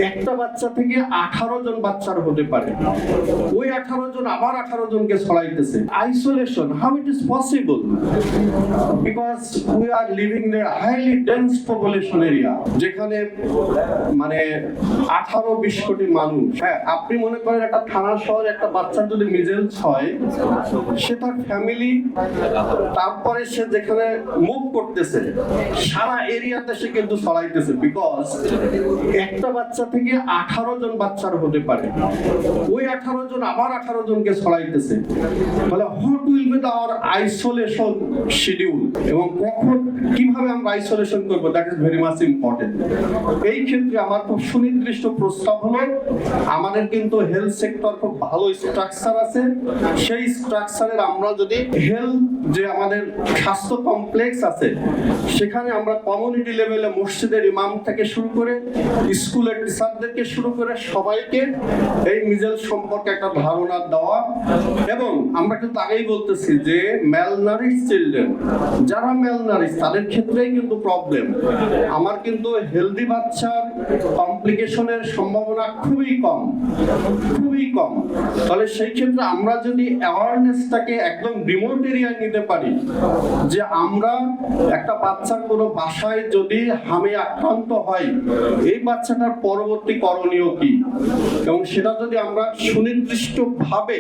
একটা বাচ্চা থেকে 18 জন বাচ্চার হতে পারে, ওই 18 জন আবার 18 জনকে ছড়াইতেছে। Isolation, how it is possible? Because we are living in a highly dense population area, যেখানে মানে 18-20 কোটি মানুষ। হ্যাঁ, আপনি মনে করেন একটা থানা শহরে একটা বাচ্চার যদি মিজেলস হয়, সে তার ফ্যামিলি, তারপরে সে যেখানে মুভ করতেছে সারা এরিয়াতে সে কিন্তু ছড়াইতেছে। বিকজ একটা বাচ্চা থেকে 18 জন বাচ্চার হতে পারে, ওই 18 জন আবার 18 জনকে ছড়াইতেছে। তাহলে what will be hour isolation schedule, এবং কখন কিভাবে আমরা আইসোলেশন করব, that is very much important. এই ক্ষেত্রে আমার খুব সুনির্দিষ্ট প্রস্তাব হলো, আমাদের কিন্তু হেলথ সেক্টর খুব ভালো স্ট্রাকচার আছে। সেই স্ট্রাকচারের আমরা যদি হেলথ যে আমাদের স্বাস্থ্য কমপ্লেক্স আছে, সেখানে আমরা কমিউনিটি লেভেলে মসজিদের ইমাম থেকে শুরু করে স্কুলের টিচারদেরকে শুরু করে সবাইকে এই মিজেলস সম্পর্কে একটা ধারণা দেওয়া। এবং আমরা কিন্তু আগেই বলতেছি যে ম্যালনারিশ চিলড্রেন, যারা ম্যালনারিশ তাদের ক্ষেত্রেই কিন্তু প্রবলেম। আমার কিন্তু হেলদি বাচ্চার কমপ্লিকেশনের সম্ভাবনা খুবই কম, খুবই কম। তাহলে সেই ক্ষেত্রে আমরা যদি অ্যাওয়ারনেসটাকে একদম রিমোট এরিয়ায় নিতে পারি, যে আমরা একটা বাচ্চার কোনো বাসায় যদি হামে আক্রান্ত হয়, এই বাচ্চাটার পরবর্তী করণীয় কি, এবং সেটা যদি আমরা সুনির্দিষ্টভাবে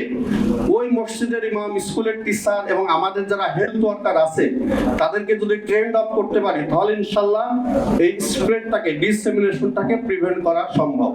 ওই মসজিদের ইমাম, স্কুলের টিচার এবং আমাদের যারা হেলথ ওয়ার্কার আছে তাদেরকে যদি ট্রেন্ড আপ করতে পারি, তাহলে ইনশাল্লাহ এই স্প্রেডটাকে, ডিসেমিনেশনটাকে প্রিভেন্ট করা সম্ভব।